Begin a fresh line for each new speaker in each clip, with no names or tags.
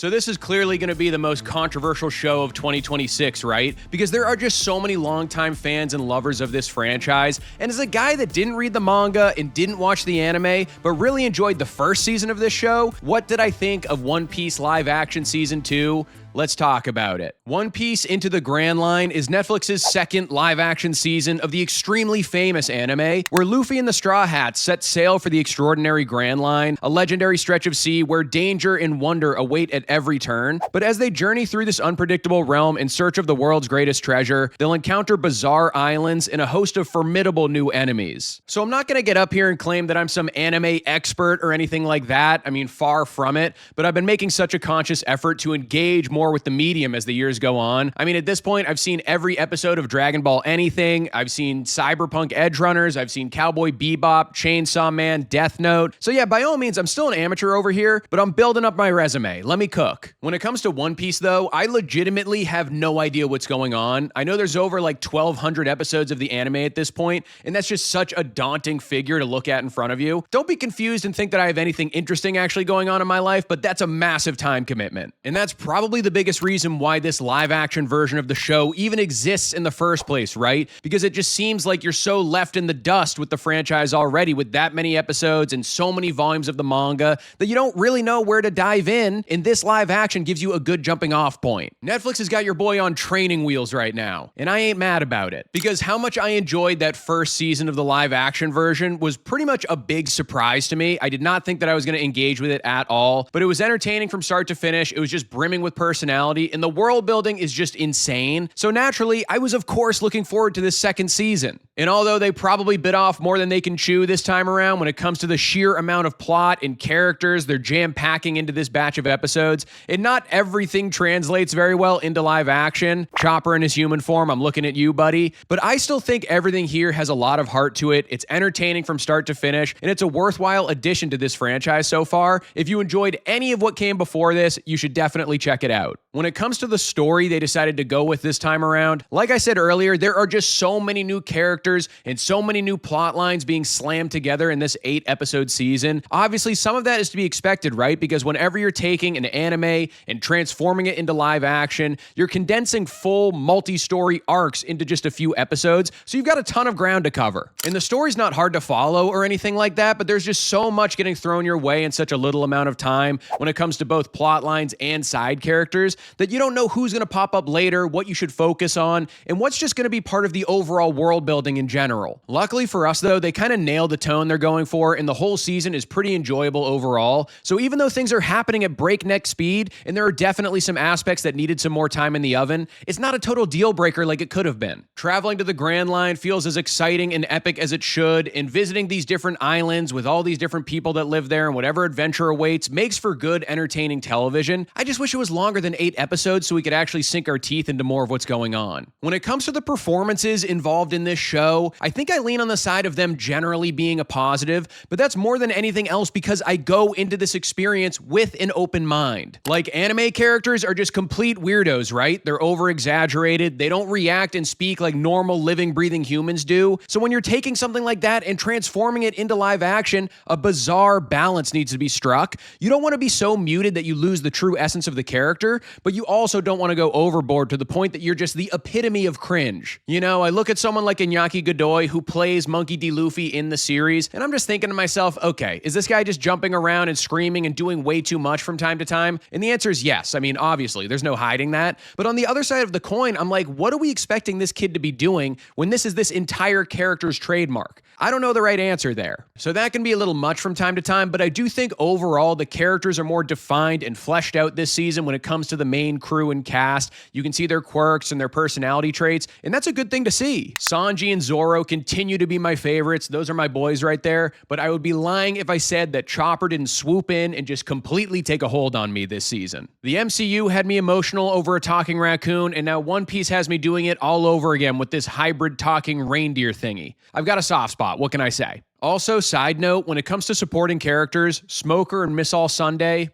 So this is clearly going to be the most controversial show of 2026, right? Because there are just so many longtime fans and lovers of this franchise. And as a guy that didn't read the manga and didn't watch the anime, but really enjoyed the first season of this show, what did I think of One Piece live action season 2? Let's talk about it. One Piece Into the Grand Line is Netflix's second live-action season of the extremely famous anime, where Luffy and the Straw Hats set sail for the extraordinary Grand Line, a legendary stretch of sea where danger and wonder await at every turn. But as they journey through this unpredictable realm in search of the world's greatest treasure, they'll encounter bizarre islands and a host of formidable new enemies. So I'm not going to get up here and claim that I'm some anime expert or anything like that. I mean, far from it. But I've been making such a conscious effort to engage more with the medium as the years go on. I mean, at this point, I've seen every episode of Dragon Ball anything. I've seen Cyberpunk Edge Runners. I've seen Cowboy Bebop, Chainsaw Man, Death Note. So yeah, by all means, I'm still an amateur over here, but I'm building up my resume. Let me cook. When it comes to One Piece, though, I legitimately have no idea what's going on. I know there's over like 1,200 episodes of the anime at this point, and that's just such a daunting figure to look at in front of you. Don't be confused and think that I have anything interesting actually going on in my life, but that's a massive time commitment. And that's probably the biggest reason why this live action version of the show even exists in the first place, right? Because it just seems like you're so left in the dust with the franchise already with that many episodes and so many volumes of the manga that you don't really know where to dive in, and this live action gives you a good jumping off point. Netflix has got your boy on training wheels right now, and I ain't mad about it, because how much I enjoyed that first season of the live action version was pretty much a big surprise to me. I did not think that I was going to engage with it at all, but it was entertaining from start to finish. It was just brimming with personality, and the world building is just insane. So naturally, I was of course looking forward to this second season. And although they probably bit off more than they can chew this time around when it comes to the sheer amount of plot and characters they're jam-packing into this batch of episodes, and not everything translates very well into live action. Chopper in his human form, I'm looking at you, buddy. But I still think everything here has a lot of heart to it. It's entertaining from start to finish, and it's a worthwhile addition to this franchise so far. If you enjoyed any of what came before this, you should definitely check it out. When it comes to the story they decided to go with this time around, like I said earlier, there are just so many new characters and so many new plot lines being slammed together in this 8-episode season. Obviously, some of that is to be expected, right? Because whenever you're taking an anime and transforming it into live action, you're condensing full multi-story arcs into just a few episodes, so you've got a ton of ground to cover. And the story's not hard to follow or anything like that, but there's just so much getting thrown your way in such a little amount of time when it comes to both plot lines and side characters that you don't know who's going to pop up later, what you should focus on, and what's just going to be part of the overall world building in general. Luckily for us, though, they kind of nailed the tone they're going for, and the whole season is pretty enjoyable overall. So even though things are happening at breakneck speed, and there are definitely some aspects that needed some more time in the oven, it's not a total deal breaker like it could have been. Traveling to the Grand Line feels as exciting and epic as it should, and visiting these different islands with all these different people that live there and whatever adventure awaits makes for good, entertaining television. I just wish it was longer than 8 episodes so we could actually sink our teeth into more of what's going on. When it comes to the performances involved in this show, I think I lean on the side of them generally being a positive, but that's more than anything else because I go into this experience with an open mind. Like, anime characters are just complete weirdos, right? They're over-exaggerated, they don't react and speak like normal living, breathing humans do. So when you're taking something like that and transforming it into live action, a bizarre balance needs to be struck. You don't want to be so muted that you lose the true essence of the character, but you also don't want to go overboard to the point that you're just the epitome of cringe. You know, I look at someone like Iñaki Godoy, who plays Monkey D. Luffy in the series, and I'm just thinking to myself, okay, is this guy just jumping around and screaming and doing way too much from time to time? And the answer is yes. I mean, obviously, there's no hiding that. But on the other side of the coin, I'm like, what are we expecting this kid to be doing when this is this entire character's trademark? I don't know the right answer there. So that can be a little much from time to time, but I do think overall the characters are more defined and fleshed out this season when it comes to the main crew and cast. You can see their quirks and their personality traits, and that's a good thing to see. Sanji and Zoro continue to be my favorites. Those are my boys right there, but I would be lying if I said that Chopper didn't swoop in and just completely take a hold on me this season. The MCU had me emotional over a talking raccoon, and now One Piece has me doing it all over again with this hybrid talking reindeer thingy. I've got a soft spot. What can I say? Also, side note, when it comes to supporting characters, Smoker and Miss All Sunday,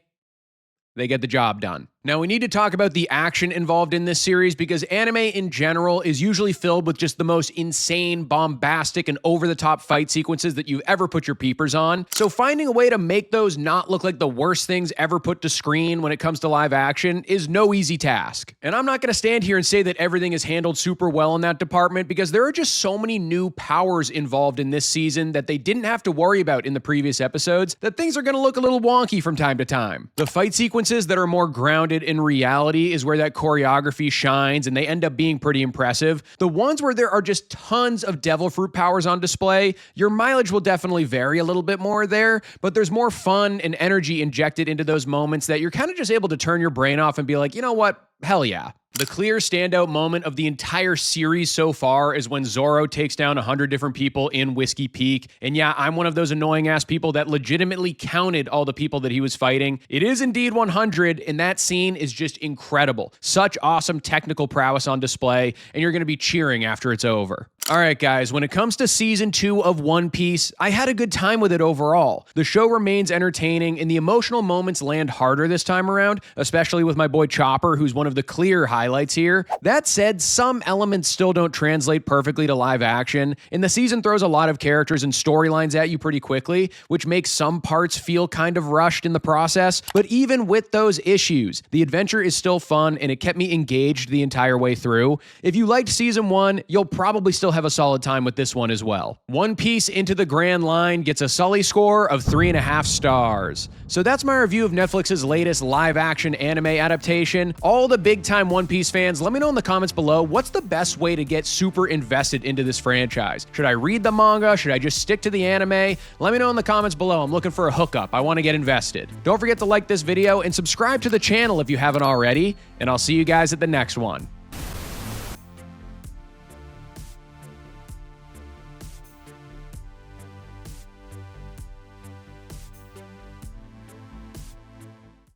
they get the job done. Now, we need to talk about the action involved in this series because anime in general is usually filled with just the most insane, bombastic, and over-the-top fight sequences that you've ever put your peepers on. So finding a way to make those not look like the worst things ever put to screen when it comes to live action is no easy task. And I'm not going to stand here and say that everything is handled super well in that department because there are just so many new powers involved in this season that they didn't have to worry about in the previous episodes that things are going to look a little wonky from time to time. The fight sequences that are more grounded in reality is where that choreography shines, and they end up being pretty impressive. The ones where there are just tons of devil fruit powers on display, your mileage will definitely vary a little bit more there, but there's more fun and energy injected into those moments that you're kind of just able to turn your brain off and be like, you know what? Hell yeah. The clear standout moment of the entire series so far is when Zoro takes down 100 different people in Whiskey Peak. And yeah, I'm one of those annoying ass people that legitimately counted all the people that he was fighting. It is indeed 100, and that scene is just incredible. Such awesome technical prowess on display, and you're going to be cheering after it's over. All right, guys, when it comes to Season 2 of One Piece, I had a good time with it overall. The show remains entertaining, and the emotional moments land harder this time around, especially with my boy Chopper, who's one of the clear highlights here. That said, some elements still don't translate perfectly to live action, and the season throws a lot of characters and storylines at you pretty quickly, which makes some parts feel kind of rushed in the process. But even with those issues, the adventure is still fun, and it kept me engaged the entire way through. If you liked Season 1, you'll probably still have a solid time with this one as well. One Piece Into the Grand Line gets a Sully score of 3.5 stars. So that's my review of Netflix's latest live-action anime adaptation. All the big-time One Piece fans, let me know in the comments below, what's the best way to get super invested into this franchise? Should I read the manga? Should I just stick to the anime? Let me know in the comments below. I'm looking for a hookup. I want to get invested. Don't forget to like this video and subscribe to the channel if you haven't already, and I'll see you guys at the next one.